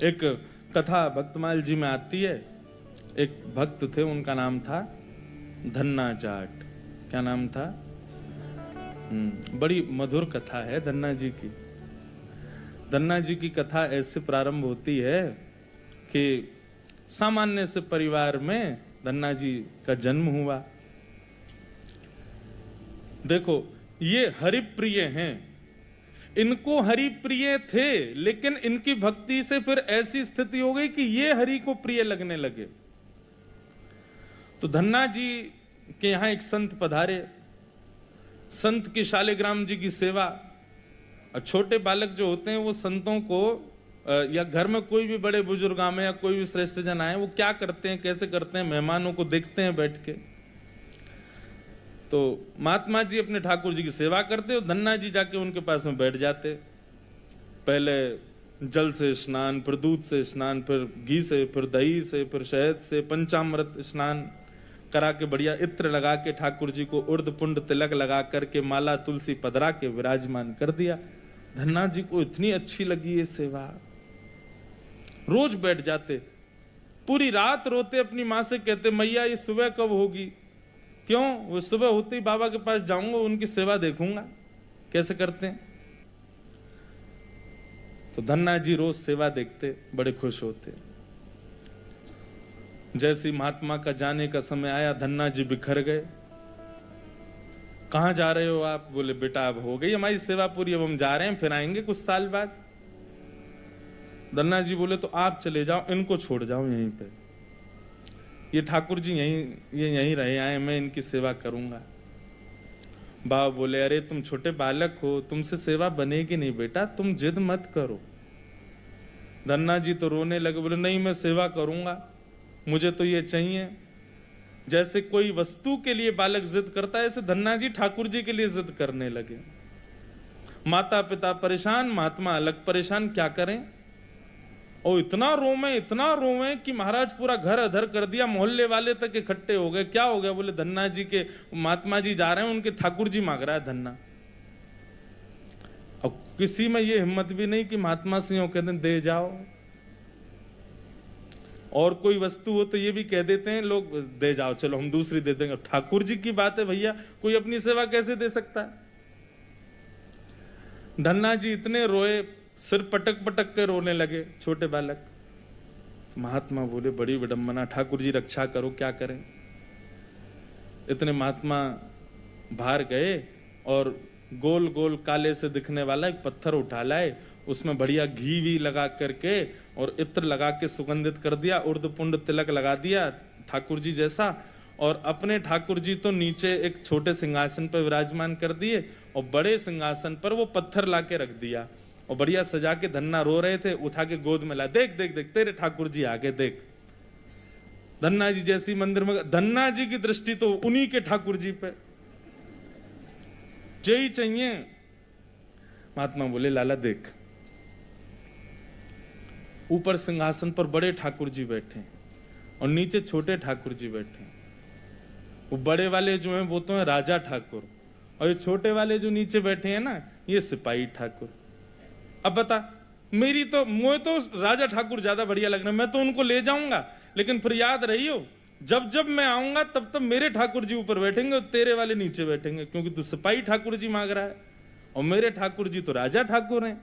एक कथा भक्तमाल जी में आती है। एक भक्त थे, उनका नाम था धन्ना जाट। क्या नाम था? बड़ी मधुर कथा है धन्ना जी की। धन्ना जी की कथा ऐसे प्रारंभ होती है कि सामान्य से परिवार में धन्ना जी का जन्म हुआ। देखो, ये हरिप्रिय हैं, इनको हरि प्रिय थे, लेकिन इनकी भक्ति से फिर ऐसी स्थिति हो गई कि ये हरि को प्रिय लगने लगे। तो धन्ना जी के यहां एक संत पधारे। संत की शालिग्राम जी की सेवा। और छोटे बालक जो होते हैं वो संतों को या घर में कोई भी बड़े बुजुर्ग आए या कोई भी श्रेष्ठ जन आए, वो क्या करते हैं, कैसे करते हैं, मेहमानों को देखते हैं बैठ के। तो महात्मा जी अपने ठाकुर जी की सेवा करते और धन्ना जी जाके उनके पास में बैठ जाते। पहले जल से स्नान, फिर दूध से स्नान, फिर घी से, फिर दही से, फिर शहद से, पंचामृत स्नान करा के बढ़िया इत्र लगा के ठाकुर जी को उर्द पुंड तिलक लगा करके माला तुलसी पधरा के विराजमान कर दिया। धन्ना जी को इतनी अच्छी लगी ये सेवा, रोज बैठ जाते, पूरी रात रोते, अपनी माँ से कहते मैया ये सुबह कब होगी। क्यों? वो सुबह होते ही बाबा के पास जाऊंगा, उनकी सेवा देखूंगा कैसे करते हैं। तो धन्ना जी रोज सेवा देखते, बड़े खुश होते। जैसे महात्मा का जाने का समय आया, धन्ना जी बिखर गए। कहां जा रहे हो आप? बोले बेटा अब हो गई हमारी सेवा पूरी, अब हम जा रहे हैं, फिर आएंगे कुछ साल बाद। धन्ना जी बोले तो आप चले जाओ, इनको छोड़ जाओ यहीं पे, ये ठाकुर जी यहीं रहे आए, मैं इनकी सेवा करूंगा। बाबा बोले अरे तुम छोटे बालक हो, तुमसे सेवा बनेगी नहीं बेटा, तुम जिद मत करो। धन्ना जी तो रोने लगे, बोले नहीं मैं सेवा करूंगा, मुझे तो ये चाहिए। जैसे कोई वस्तु के लिए बालक जिद करता है, ऐसे धन्ना जी ठाकुर जी के लिए जिद करने लगे। माता पिता परेशान, महात्मा अलग परेशान, क्या करें। और इतना रोवे कि महाराज पूरा घर अधर कर दिया, मोहल्ले वाले तक इकट्ठे हो गए। क्या हो गया? बोले धन्ना जी के महात्मा जी जा रहे हैं, उनके ठाकुर जी मांग रहा है धन्ना। अब किसी में ये हिम्मत भी नहीं कि महात्मा सिंह कहते दे जाओ। और कोई वस्तु हो तो ये भी कह देते हैं लोग दे जाओ, चलो हम दूसरी दे देंगे। ठाकुर जी की बात है भैया, कोई अपनी सेवा कैसे दे सकता है। धन्ना जी इतने रोए, सिर पटक पटक के रोने लगे छोटे बालक। महात्मा बोले बड़ी विडंबना, ठाकुर जी रक्षा करो, क्या करें। इतने महात्मा बाहर गए और गोल गोल काले से दिखने वाला एक पत्थर उठा लाए, उसमें बढ़िया घी भी लगा करके और इत्र लगा के सुगंधित कर दिया, उर्द पुंड तिलक लगा दिया ठाकुर जी जैसा। और अपने ठाकुर जी तो नीचे एक छोटे सिंहासन पर विराजमान कर दिए और बड़े सिंहासन पर वो पत्थर ला के रख दिया और बढ़िया सजा के। धन्ना रो रहे थे, उठा के गोद में ला, देख देख देख तेरे ठाकुर जी आगे देख। धन्ना जी जैसी मंदिर में, धन्ना जी की दृष्टि तो उन्हीं के ठाकुर जी पे, जय चाहिए। महात्मा बोले लाला देख, ऊपर सिंहासन पर बड़े ठाकुर जी बैठे और नीचे छोटे ठाकुर जी बैठे। वो बड़े वाले जो हैं वो तो हैं राजा ठाकुर, और ये छोटे वाले जो नीचे बैठे हैं ना, ये सिपाही ठाकुर। अब बता, मुझे तो राजा ठाकुर ज्यादा बढ़िया लग रहे हैं, मैं तो उनको ले जाऊंगा, लेकिन फिर याद रहियो जब जब मैं आऊंगा तब तब मेरे ठाकुर जी ऊपर बैठेंगे और तेरे वाले नीचे बैठेंगे, क्योंकि तू सिपाही ठाकुर जी मांग रहा है और मेरे ठाकुर जी तो राजा ठाकुर हैं।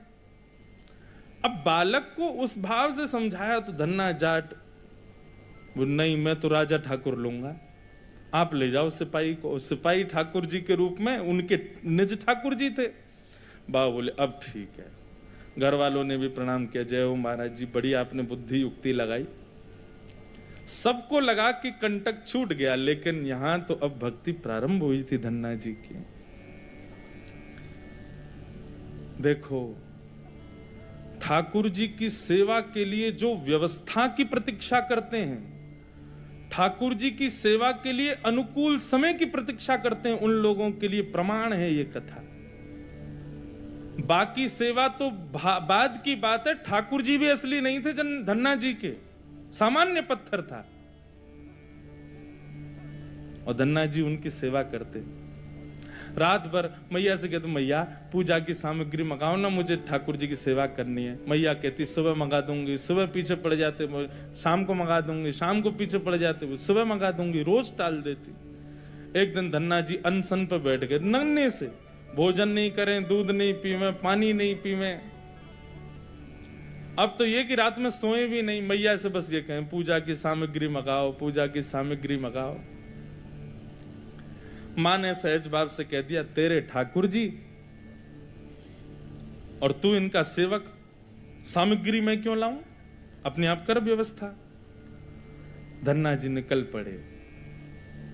अब बालक को उस भाव से समझाया तो धन्ना जाट नहीं, मैं तो राजा ठाकुर लूंगा, आप ले जाओ सिपाही को। सिपाही ठाकुर जी के रूप में उनके निज ठाकुर जी थे। बाबा बोले अब ठीक है। घर वालों ने भी प्रणाम किया, जय हो महाराज जी, बड़ी आपने बुद्धि युक्ति लगाई। सबको लगा कि कंटक छूट गया, लेकिन यहां तो अब भक्ति प्रारंभ हुई थी धन्ना जी की। देखो, ठाकुर जी की सेवा के लिए जो व्यवस्था की प्रतीक्षा करते हैं, ठाकुर जी की सेवा के लिए अनुकूल समय की प्रतीक्षा करते हैं, उन लोगों के लिए प्रमाण है ये कथा। बाकी सेवा तो बाद की बात है। ठाकुर जी भी असली नहीं थे, धन्ना जी के सामान्य पत्थर था और धन्ना जी उनकी सेवा करते। रात भर मैया से कहते मैया पूजा की सामग्री मंगाओ ना, मुझे ठाकुर जी की सेवा करनी है। मैया कहती सुबह मंगा दूंगी, सुबह पीछे पड़ जाते, शाम को मंगा दूंगी, शाम को पीछे पड़ जाते, सुबह मंगा दूंगी, रोज टाल देती। एक दिन धन्ना जी अनशन पर बैठ गए, नन्हे से, भोजन नहीं करें, दूध नहीं पीवे, पानी नहीं पीवे। अब तो ये कि रात में सोए भी नहीं, मैया से बस ये कहें पूजा की सामग्री मंगाओ, पूजा की सामग्री मंगाओ। मां ने सहज भाव से कह दिया तेरे ठाकुर जी और तू इनका सेवक, सामग्री मैं क्यों लाऊं, अपने आप कर व्यवस्था। धन्ना जी निकल पड़े।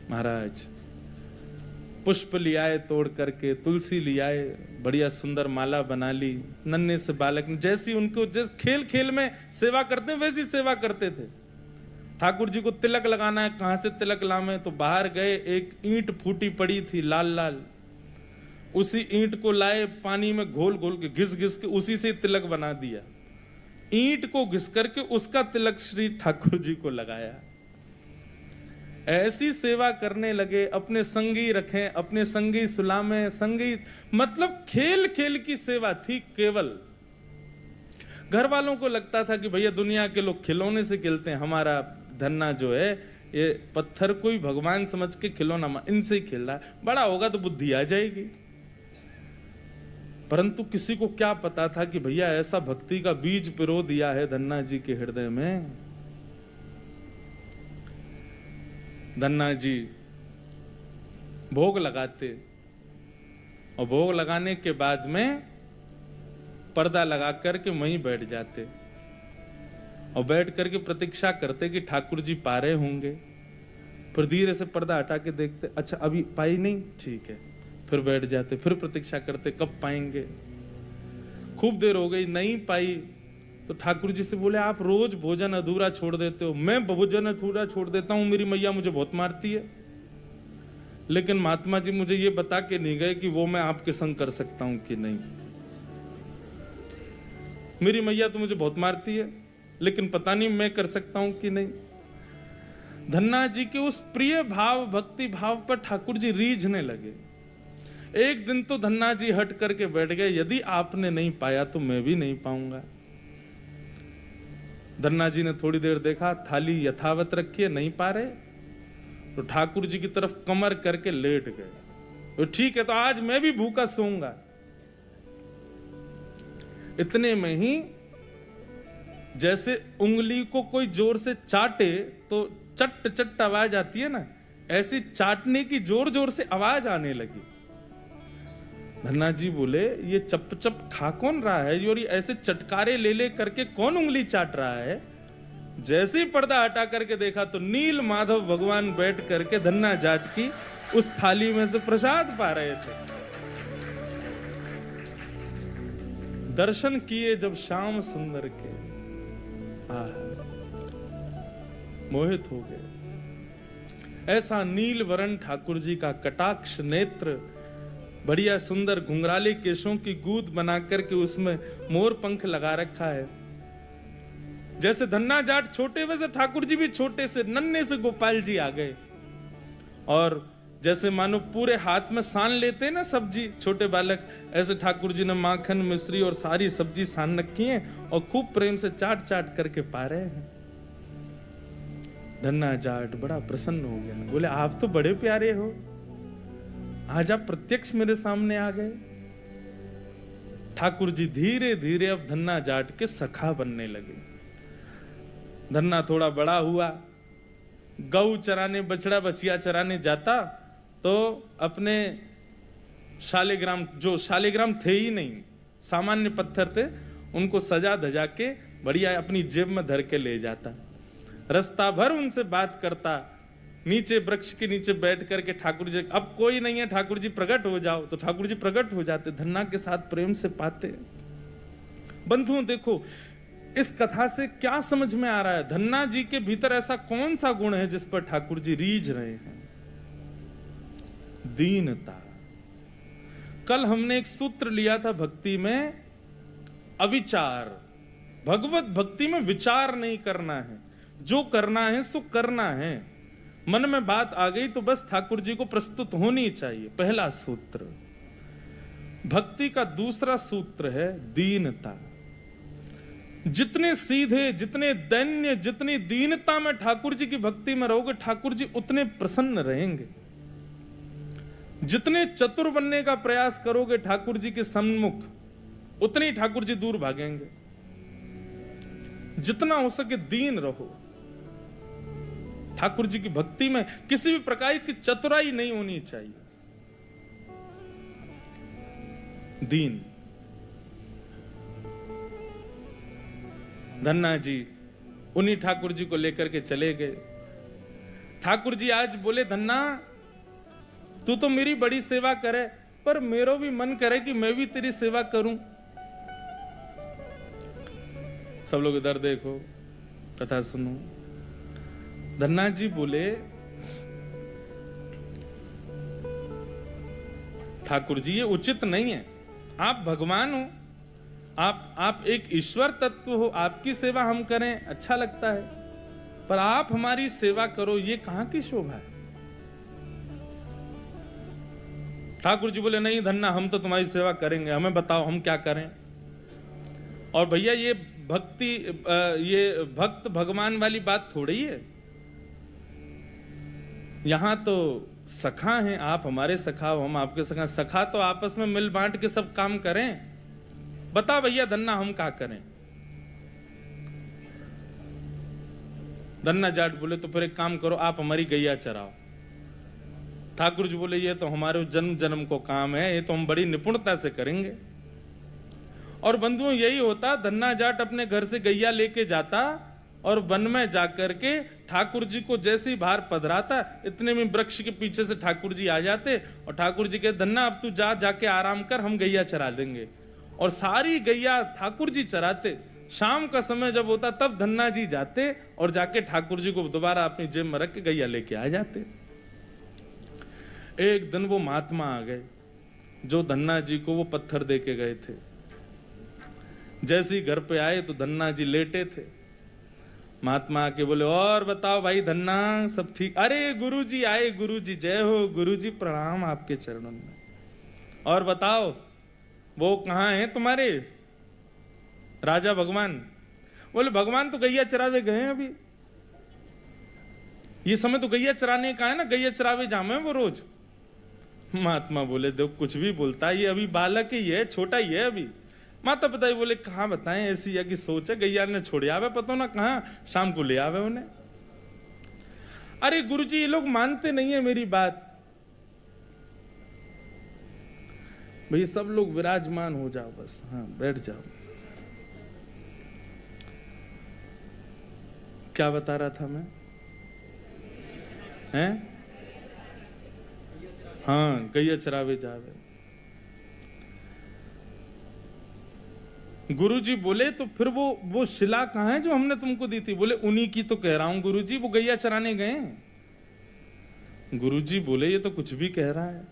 महाराज पुष्प लियाए तोड़ करके, तुलसी लियाए, बढ़िया सुंदर माला बना ली। नन्हे से बालक ने जैसी उनको जैसे खेल खेल में सेवा करते हैं वैसी सेवा करते थे। ठाकुर जी को तिलक लगाना है, कहां से तिलक लावे, तो बाहर गए, एक ईंट फूटी पड़ी थी लाल लाल, उसी ईंट को लाए, पानी में घोल घोल के घिस घिस के उसी से तिलक बना दिया। ईंट को घिस करके उसका तिलक श्री ठाकुर जी को लगाया। ऐसी सेवा करने लगे, अपने संगी रखें, अपने संगी सुलामें, संगी मतलब खेल खेल की सेवा थी केवल। घर वालों को लगता था कि भैया दुनिया के लोग खिलौने से खेलते हैं, हमारा धन्ना जो है ये पत्थर को ही भगवान समझ के खिलौना इनसे ही खेल रहा है, बड़ा होगा तो बुद्धि आ जाएगी। परंतु किसी को क्या पता था कि भैया ऐसा भक्ति का बीज पिरो दिया है धन्ना जी के हृदय में। धन्ना जी भोग लगाते और भोग लगाने के बाद में पर्दा लगा करके वहीं बैठ जाते और बैठ करके प्रतीक्षा करते कि ठाकुर जी पा रहे होंगे। फिर धीरे से पर्दा हटा के देखते, अच्छा अभी पाई नहीं, ठीक है, फिर बैठ जाते, फिर प्रतीक्षा करते कब पाएंगे। खूब देर हो गई, नहीं पाई तो ठाकुर जी से बोले आप रोज भोजन अधूरा छोड़ देते हो। मैं भोजन अधूरा छोड़ देता हूं, मेरी मैया मुझे बहुत मारती है, लेकिन महात्मा जी मुझे ये बता के नहीं गए कि वो मैं आपके संग कर सकता हूं कि नहीं। मेरी मैया तो मुझे बहुत मारती है, लेकिन पता नहीं मैं कर सकता हूं कि नहीं। धन्ना जी के उस प्रिय भाव, भक्ति भाव पर ठाकुर जी रीझने लगे। एक दिन तो धन्ना जी हट करके बैठ गए, यदि आपने नहीं पाया तो मैं भी नहीं पाऊंगा। धन्ना जी ने थोड़ी देर देखा, थाली यथावत रखी है, नहीं पा रहे, तो ठाकुर जी की तरफ कमर करके लेट गए। तो ठीक है, तो आज मैं भी भूखा सोऊंगा। इतने में ही जैसे उंगली को कोई जोर से चाटे तो चट चट आवाज आती है ना, ऐसी चाटने की जोर जोर से आवाज आने लगी। धन्ना जी बोले ये चप चप खा कौन रहा है, और ये ऐसे चटकारे ले ले करके कौन उंगली चाट रहा है। जैसे ही पर्दा हटा करके देखा तो नील माधव भगवान बैठ करके धन्ना जाट की उस थाली में से प्रसाद पा रहे थे। दर्शन किए जब श्याम सुंदर के, मोहित हो गए। ऐसा नील वरण ठाकुर जी का कटाक्ष नेत्र, बढ़िया सुंदर घुंघराले केशों की गूंद बना करके उसमें मोर पंख लगा रखा है। जैसे धन्ना जाट छोटे वैसे ठाकुर जी भी छोटे से नन्हे से गोपाल जी आ गए। और जैसे मानो पूरे हाथ में सान लेते हैं ना सब्जी छोटे बालक, ऐसे ठाकुर जी ने माखन मिश्री और सारी सब्जी सान रखी है और खूब प्रेम से चाट चाट करके पा रहे हैं। धन्ना जाट बड़ा प्रसन्न हो गया, बोले आप तो बड़े प्यारे हो, आज आप प्रत्यक्ष मेरे सामने आ गए। ठाकुर जी धीरे धीरे अब धन्ना जाट के सखा बनने लगे। धन्ना थोड़ा बड़ा हुआ, गऊ चराने, बछड़ा बछिया चराने जाता तो अपने शालिग्राम, जो शालिग्राम थे ही नहीं, सामान्य पत्थर थे, उनको सजा धजा के बढ़िया अपनी जेब में धर के ले जाता। रास्ता भर उनसे बात करता, नीचे वृक्ष के नीचे बैठ करके ठाकुर जी, अब कोई नहीं है ठाकुर जी प्रकट हो जाओ, तो ठाकुर जी प्रकट हो जाते, धन्ना के साथ प्रेम से पाते। बंधुओं देखो इस कथा से क्या समझ में आ रहा है, धन्ना जी के भीतर ऐसा कौन सा गुण है जिस पर ठाकुर जी रीझ रहे हैं। दीनता। कल हमने एक सूत्र लिया था भक्ति में, अविचार। भगवत भक्ति में विचार नहीं करना है, जो करना है सो करना है। मन में बात आ गई तो बस ठाकुर जी को प्रस्तुत होनी चाहिए। पहला सूत्र। भक्ति का दूसरा सूत्र है दीनता। जितने सीधे, जितने दैन्य, जितनी दीनता में ठाकुर जी की भक्ति में रहोगे, ठाकुर जी उतने प्रसन्न रहेंगे। जितने चतुर बनने का प्रयास करोगे ठाकुर जी के सम्मुख, उतने ही ठाकुर जी दूर भागेंगे। जितना हो सके दीन रहो। ठाकुर जी की भक्ति में किसी भी प्रकार की चतुराई नहीं होनी चाहिए। दीन। धन्ना जी उन्हीं ठाकुर जी को लेकर के चले गए। ठाकुर जी आज बोले, धन्ना तू तो मेरी बड़ी सेवा करे, पर मेरा भी मन करे कि मैं भी तेरी सेवा करूं। सब लोग इधर देखो, कथा सुनो। धन्ना जी बोले, ठाकुर जी ये उचित नहीं है। आप भगवान हो, आप एक ईश्वर तत्व हो, आपकी सेवा हम करें अच्छा लगता है, पर आप हमारी सेवा करो, ये कहां की शोभा है। ठाकुर जी बोले, नहीं धन्ना हम तो तुम्हारी सेवा करेंगे, हमें बताओ हम क्या करें। और भैया ये भक्ति, ये भक्त भगवान वाली बात थोड़ी है। यहां तो सखा हैं, आप हमारे सखा हो, हम आपके सखा। सखा तो आपस में मिल बांट के सब काम करें। बता भैया धन्ना हम क्या करें। धन्ना जाट बोले, तो फिर एक काम करो, आप हमारी गैया चराओ। ठाकुर जी बोले, ये तो हमारे जन्म जन्म को काम है, ये तो हम बड़ी निपुणता से करेंगे। और बंधुओं यही होता, धन्ना जाट अपने घर से गैया लेके जाता और वन में जाकर के ठाकुर जी को जैसे ही बाहर पधराता, इतने में वृक्ष के पीछे से ठाकुर जी आ जाते और ठाकुर जी कहते, धन्ना अब तू जाके आराम कर, हम गैया चरा देंगे। और सारी गैया ठाकुर जी चराते। शाम का समय जब होता तब धन्ना जी जाते और जाके ठाकुर जी को दोबारा अपनी जेब में रख के गैया लेके आ जाते। एक दिन वो महात्मा आ गए जो धन्ना जी को वो पत्थर दे के गए थे। जैसे ही घर पे आए तो धन्ना जी लेटे थे। महात्मा आके बोले, और बताओ भाई धन्ना सब ठीक? अरे गुरुजी आए, गुरुजी जय हो, गुरुजी प्रणाम आपके चरणों में। और बताओ वो कहाँ हैं तुम्हारे राजा भगवान? बोले, भगवान तो गैया चरावे गए हैं अभी, ये समय तो गैया चराने का है ना, गैया चरावे जामे वो रोज। महात्मा बोले, देखो कुछ भी बोलता है, ये अभी बालक ही है, छोटा ही है अभी। माता पिता ही बोले, कहाँ बताएं, ऐसी या की सोच है, गैया ने छोड़ आवे, पता ना कहाँ शाम को ले आवे उन्हें। अरे गुरुजी ये लोग मानते नहीं है मेरी बात। भाई सब लोग विराजमान हो जाओ बस, हाँ बैठ जाओ। क्या बता रहा था मैं? हैं? हाँ गैया चरावे जावे। गुरुजी बोले, तो फिर वो शिला कहाँ है जो हमने तुमको दी थी? बोले, उन्हीं की तो कह रहा हूं गुरुजी, वो गैया चराने गए। गुरुजी बोले, ये तो कुछ भी कह रहा है।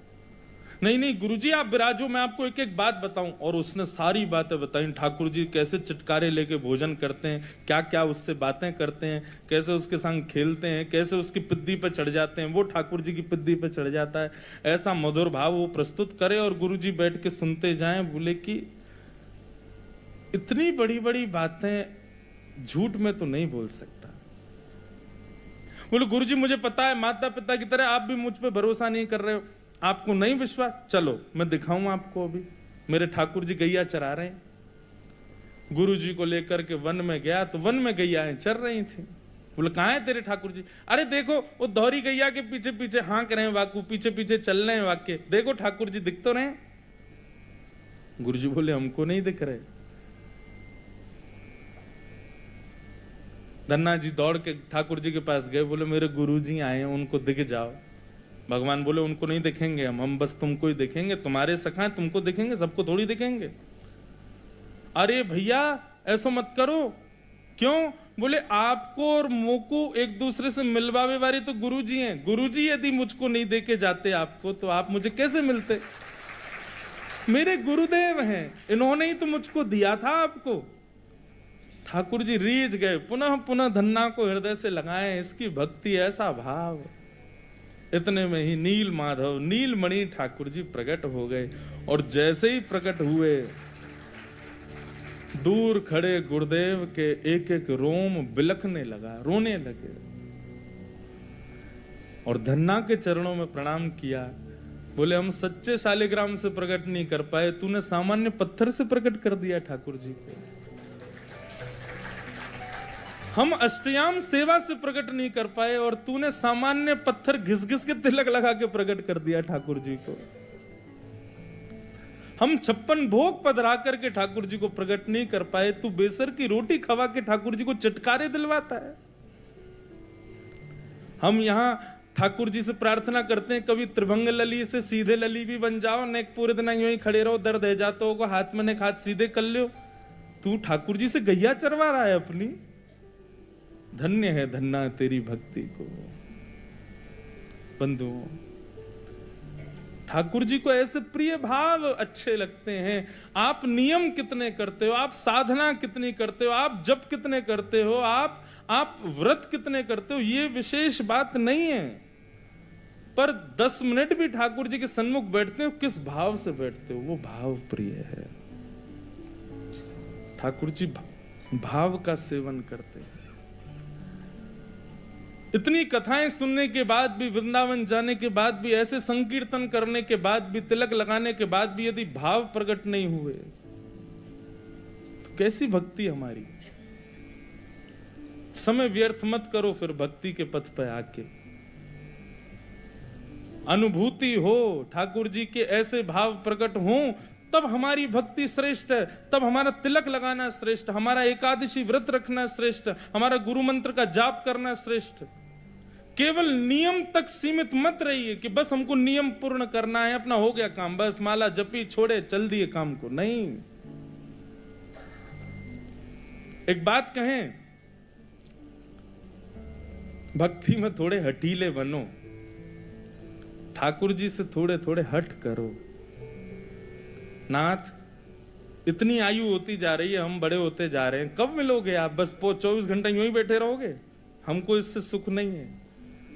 नहीं नहीं गुरुजी आप विराजो, मैं आपको एक एक बात बताऊं। और उसने सारी बातें बताई, ठाकुर जी कैसे चटकारे लेके भोजन करते हैं, क्या क्या उससे बातें करते हैं, कैसे उसके संग खेलते हैं, कैसे उसकी पिद्दी पे चढ़ जाते हैं, वो ठाकुर जी की पिद्दी पे चढ़ जाता है। ऐसा मधुर भाव वो प्रस्तुत करे और गुरुजी बैठ के सुनते जाएं। बोले कि इतनी बड़ी बड़ी बातें झूठ में तो नहीं बोल सकता। बोले, गुरुजी मुझे पता है, माता पिता की तरह आप भी मुझ पे भरोसा नहीं कर रहे हो, आपको नहीं विश्वास, चलो मैं दिखाऊं आपको। अभी मेरे ठाकुर जी गैया चरा रहे हैं। गुरुजी को लेकर के वन में गया तो वन में गैयाएं चर रही थी। बोले, कहाँ है तेरे ठाकुर जी? अरे देखो वो दोहरी गैया के पीछे पीछे हाँक रहे हैं, वाकू पीछे पीछे चल रहे हैं वाक्य, देखो ठाकुर जी दिख तो रहे। गुरुजी बोले, हमको नहीं दिख रहे। धन्ना जी दौड़ के ठाकुर जी के पास गए, बोले मेरे गुरुजी आए हैं, उनको दिख जाओ। भगवान बोले, उनको नहीं दिखेंगे हम बस तुमको ही दिखेंगे, तुम्हारे सखा हैं, तुमको दिखेंगे, सबको थोड़ी दिखेंगे। अरे भैया ऐसा मत करो। क्यों? बोले, आपको और मोको एक दूसरे से मिलवावे वाले तो गुरुजी हैं। गुरुजी यदि मुझको नहीं देके जाते आपको, तो आप मुझे कैसे मिलते? मेरे गुरुदेव हैं, इन्होंने ही तो मुझको दिया था आपको। ठाकुर जी रीझ गए, पुनः पुनः धन्ना को हृदय से लगाए, इसकी भक्ति ऐसा भाव। इतने में ही नील माधव नीलमणि ठाकुर जी प्रकट हो गए। और जैसे ही प्रकट हुए, दूर खड़े गुरुदेव के एक एक रोम बिलखने लगा, रोने लगे और धन्ना के चरणों में प्रणाम किया। बोले हम सच्चे शालिग्राम से प्रकट नहीं कर पाए, तूने सामान्य पत्थर से प्रकट कर दिया ठाकुर जी को। हम अष्टयाम सेवा से प्रकट नहीं कर पाए और तूने सामान्य पत्थर घिस घिस के तिलक लगा के प्रकट कर दिया ठाकुर जी को। हम 56 भोग पधरा करके ठाकुर जी को प्रकट नहीं कर पाए, तू बेसर की रोटी खवा के ठाकुर जी को चटकारे दिलवाता है। हम यहां ठाकुर जी से प्रार्थना करते हैं, कभी त्रिभंग लली से सीधे लली भी बन जाओ, ने पूरे दिन यूं ही खड़े रहो, दर्द है जाते हो, हाथ में ने हाथ सीधे कर लो। तू ठाकुर जी से गैया चरवा रहा है अपनी। धन्य है धन्ना तेरी भक्ति को। बंधुओं, ठाकुर जी को ऐसे प्रिय भाव अच्छे लगते हैं। आप नियम कितने करते हो, आप साधना कितनी करते हो, आप जप कितने करते हो, आप व्रत कितने करते हो, ये विशेष बात नहीं है, पर 10 मिनट भी ठाकुर जी के सन्मुख बैठते हो, किस भाव से बैठते हो, वो भाव प्रिय है। ठाकुर जी भाव का सेवन करते हैं। इतनी कथाएं सुनने के बाद भी, वृंदावन जाने के बाद भी, ऐसे संकीर्तन करने के बाद भी, तिलक लगाने के बाद भी यदि भाव प्रकट नहीं हुए तो कैसी भक्ति हमारी। समय व्यर्थ मत करो फिर भक्ति के पथ पर आके। अनुभूति हो, ठाकुर जी के ऐसे भाव प्रकट हो, तब हमारी भक्ति श्रेष्ठ है, तब हमारा तिलक लगाना श्रेष्ठ, हमारा एकादशी व्रत रखना श्रेष्ठ, हमारा गुरु मंत्र का जाप करना श्रेष्ठ। केवल नियम तक सीमित मत रहिए कि बस हमको नियम पूर्ण करना है, अपना हो गया काम, बस माला जपी छोड़े चल दिए काम को। नहीं, एक बात कहें, भक्ति में थोड़े हठीले बनो, ठाकुर जी से थोड़े थोड़े हट करो। नाथ, इतनी आयु होती जा रही है, हम बड़े होते जा रहे हैं, कब मिलोगे आप? बस 24 घंटे यूं ही बैठे रहोगे? हमको इससे सुख नहीं है।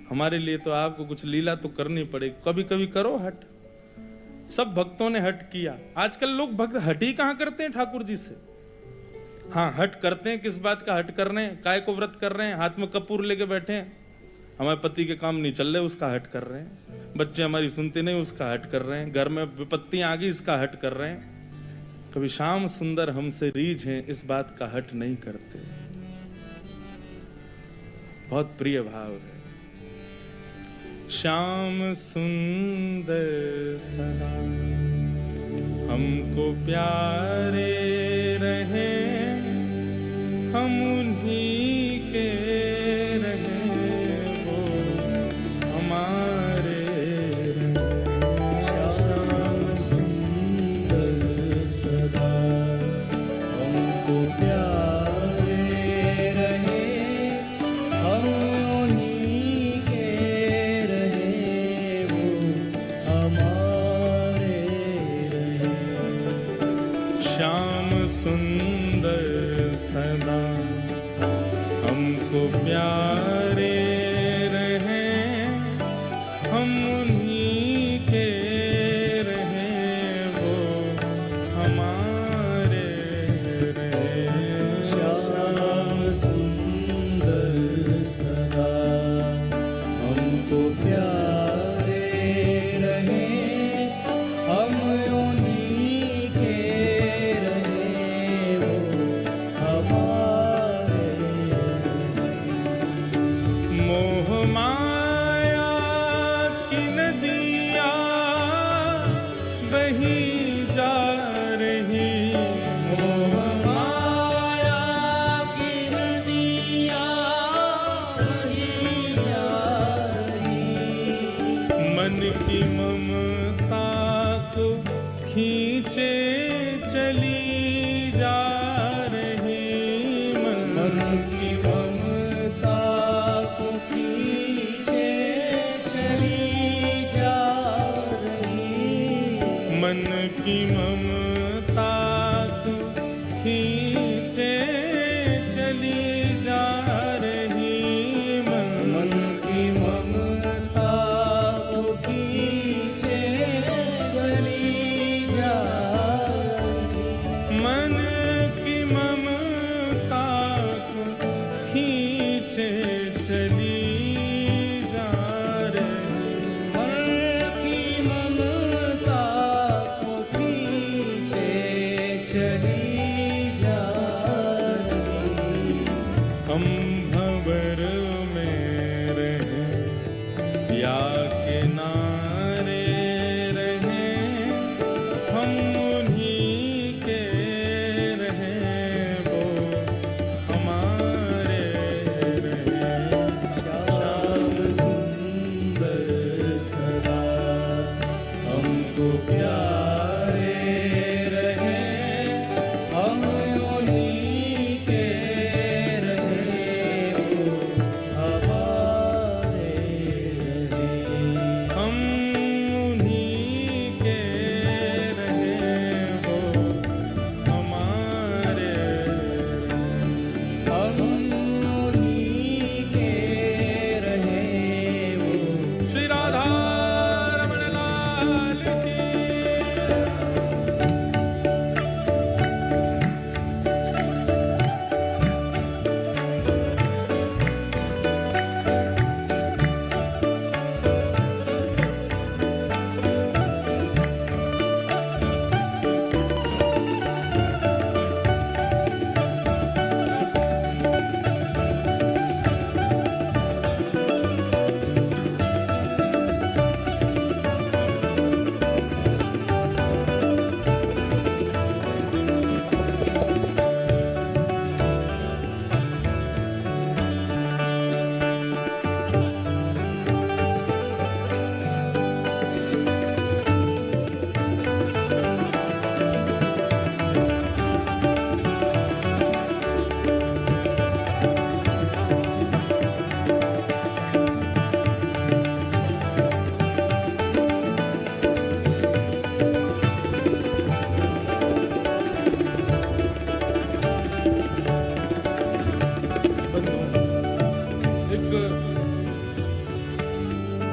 हमारे लिए तो आपको कुछ लीला तो करनी पड़ेगी, कभी कभी करो हट। सब भक्तों ने हट किया। आजकल लोग भक्त हट ही कहां करते हैं ठाकुर जी से। हाँ, हट करते हैं, किस बात का हट कर रहे हैं? काय को व्रत कर रहे हैं, हाथ में कपूर लेके बैठे हैं, हमारे पति के काम नहीं चल रहे, उसका हट कर रहे हैं। बच्चे हमारी सुनते नहीं, उसका हट कर रहे हैं। घर में विपत्तियां आ गई, इसका हट कर रहे हैं। कभी श्याम सुंदर हमसे रीझ हैं, इस बात का हट नहीं करते। बहुत प्रिय भाव है। श्याम सुंदर सदा हमको प्यारे रहे, हम उन्हीं के रहे, वो हमारे रहे। श्याम सुंदर सदा हमको प्यारे रहे, हम उन्हीं के रहे, वो हमारे रहे। श्याम सुंदर सदा हमको प्यारे रहे, हम उन्हीं के रहे, वो हमारे रहे। श्याम सुंदर सदा हमको प्यारे रहे, हम उन्हीं के रहे, वो हमारे। मोह माया की नदियाँ बही जा रही, मोह माया की नदियाँ बही जा रही, मन की ममता को खींचे चली जा रही, मन की ममता को खींचे चली जा रही, मन की ममता को खींचे चली जा रही, मन की ममता हम भंवर में रहें या किनारे रहें, हम उन्हीं के रहें, वो हमारे रहें। श्याम सुंदर सदा हमको प्यारे रहें, हम उन्हीं के रहें, वो हमारे रहें। हम उन्हीं के रहें, वो हमारे रहें। हम उन्हीं के रहें, वो श्री राधा रमण लाल की।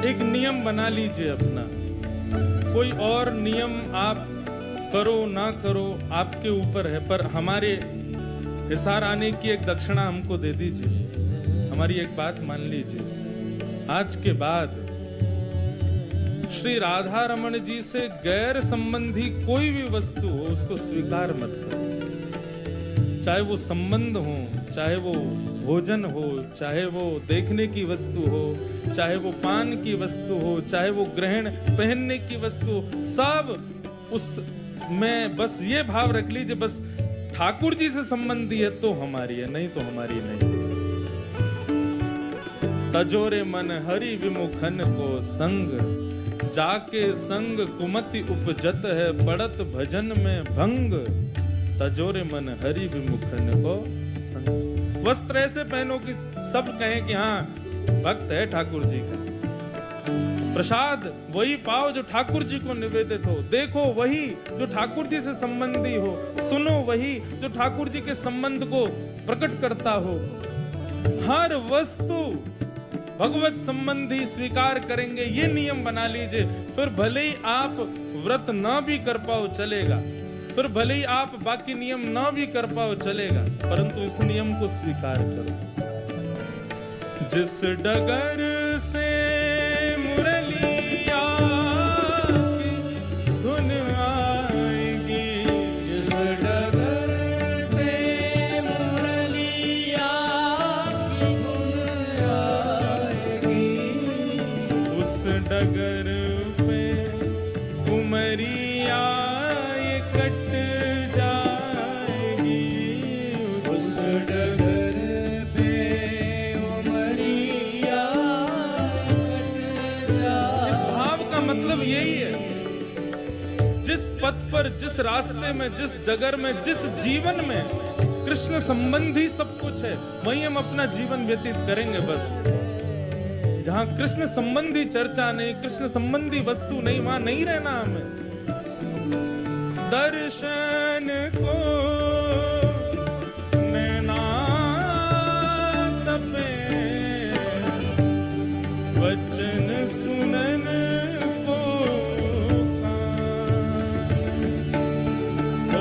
एक नियम बना लीजिए अपना। कोई और नियम आप करो ना करो आपके ऊपर है, पर हमारे हिसार आने की एक दक्षिणा हमको दे दीजिए। हमारी एक बात मान लीजिए, आज के बाद श्री राधा रमण जी से गैर संबंधी कोई भी वस्तु हो उसको स्वीकार मत करो। चाहे वो संबंध हो, चाहे वो भोजन हो, चाहे वो देखने की वस्तु हो, चाहे वो पान की वस्तु हो, चाहे वो ग्रहण पहनने की वस्तु, सब उस में बस ये भाव रख लीजिए, बस ठाकुर जी से संबंधी है तो हमारी है, नहीं तो हमारी नहीं। तजोरे मन हरि विमुखन को संग, जाके संग कुमति उपजत है, पड़त भजन में भंग। तजोरे मन हरि विमुखन को संग। वस्त्र ऐसे पहनो कि सब कहें कि हाँ भक्त है ठाकुर जी का। प्रसाद वही पाओ जो ठाकुर जी को निवेदित हो। देखो वही जो ठाकुर जी से संबंधी हो। सुनो वही जो ठाकुर जी के संबंध को प्रकट करता हो। हर वस्तु भगवत संबंधी स्वीकार करेंगे, ये नियम बना लीजिए। फिर भले ही आप व्रत ना भी कर पाओ चलेगा, फिर भले ही आप बाकी नियम ना भी कर पाओ चलेगा, परंतु इस नियम को स्वीकार करो। जिस डगर से मुरलिया की धुन आएगी, जिस डगर से मुरलिया की धुन आएगी, उस डगर पे उमरिया ये कट जाएगी, उस डगर पे उमरिया कट जाएगी। इस भाव का मतलब यही है, जिस पथ पर, जिस रास्ते में, जिस डगर में, जिस जीवन में कृष्ण संबंधी सब कुछ है, वहीं हम अपना जीवन व्यतीत करेंगे। बस जहां कृष्ण संबंधी चर्चा नहीं, कृष्ण संबंधी वस्तु नहीं, वहां नहीं रहना हमें। दर्शन को नैना तपे, वचन सुनन को कान, ओ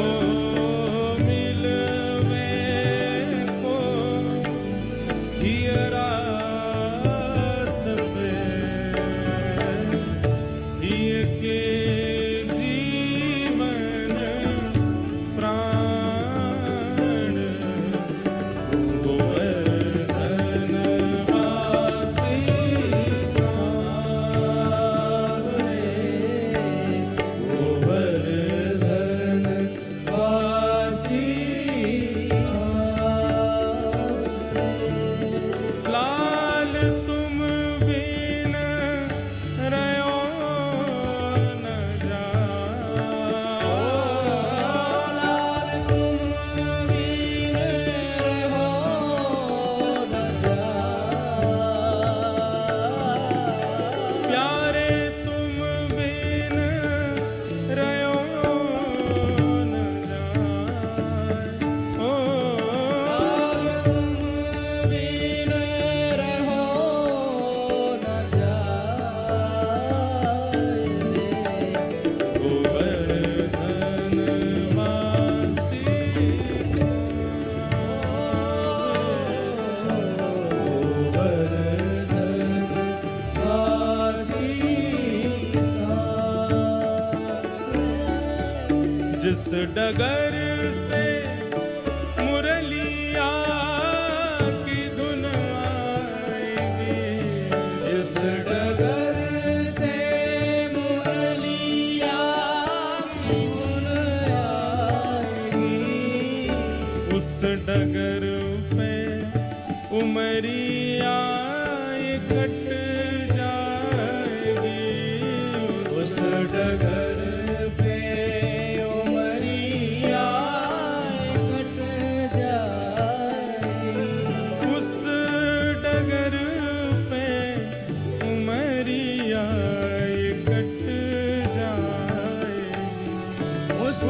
मिलवे को हियरा तपे, हिय के प्राण गोवर्धन। जिस डगर से मुरलिया की धुन आएगी, जिस डगर से मुरलिया की धुन आएगी, उस डगर पे उमरिया कट जाएगी, उस डगर पे उमरिया कट जाएगी, उस डगर पे उमरिया कट जाएगी, उस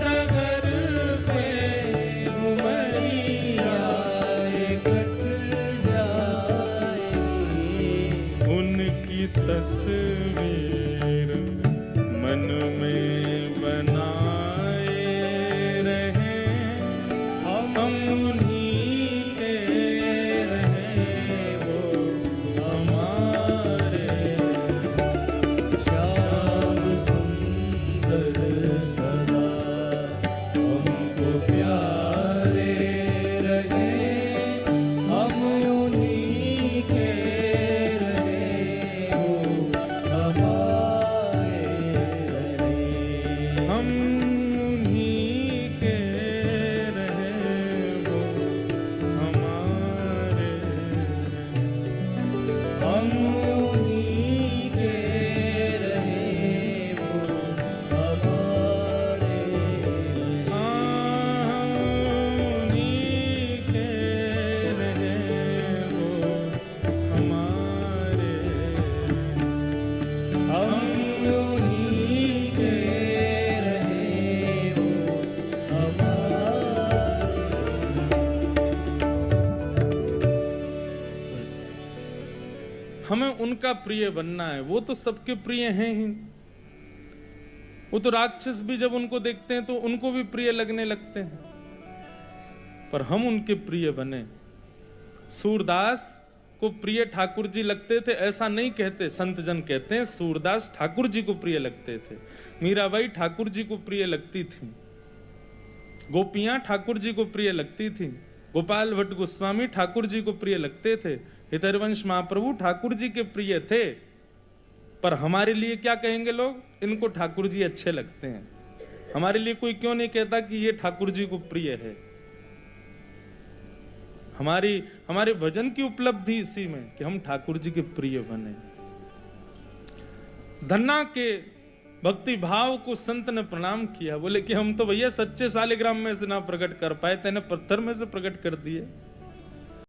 डगर पे उमरिया कट जाएगी। उनकी तस्वीर मन में बनाए रहे, हम उन्हीं के रहे, वो हमारे। श्याम सुंदर सदा हमको प्यारे रहे, हम उन्हीं के रहे, वो हमारे रहे। हम उन्हीं के रहे, वो हमारे। हम उन्हीं के रहे, वो हमारे रहे। उन्हीं के रहे, वो हमारे। हम उन्हीं के रहे, वो हमें उनका प्रिय बनना है। वो तो सबके प्रिय हैं ही। वो तो राक्षस भी जब उनको देखते हैं तो उनको भी प्रिय लगने लगते हैं, पर हम उनके प्रिय बने। सूरदास को प्रिय ठाकुर जी लगते थे ऐसा नहीं कहते, संत जन कहते हैं सूरदास ठाकुर जी को प्रिय लगते थे। मीराबाई ठाकुर जी को प्रिय लगती थी, गोपियां ठाकुर जी को प्रिय लगती थी, गोपाल भट्ट गोस्वामी ठाकुर जी को प्रिय लगते थे, हितरवंश महाप्रभु ठाकुर जी के प्रिय थे। पर हमारे लिए क्या कहेंगे लोग? इनको ठाकुर जी अच्छे लगते हैं। हमारे लिए कोई क्यों नहीं कहता कि ये ठाकुर जी को प्रिय है? हमारे भजन की उपलब्धि इसी में कि हम ठाकुर जी के प्रिय बने। धन्ना के भक्ति भाव को संत ने प्रणाम किया, बोले कि हम तो भैया सच्चे शालिग्राम में से ना प्रकट कर पाए, तेने पत्थर में से प्रकट कर दिए।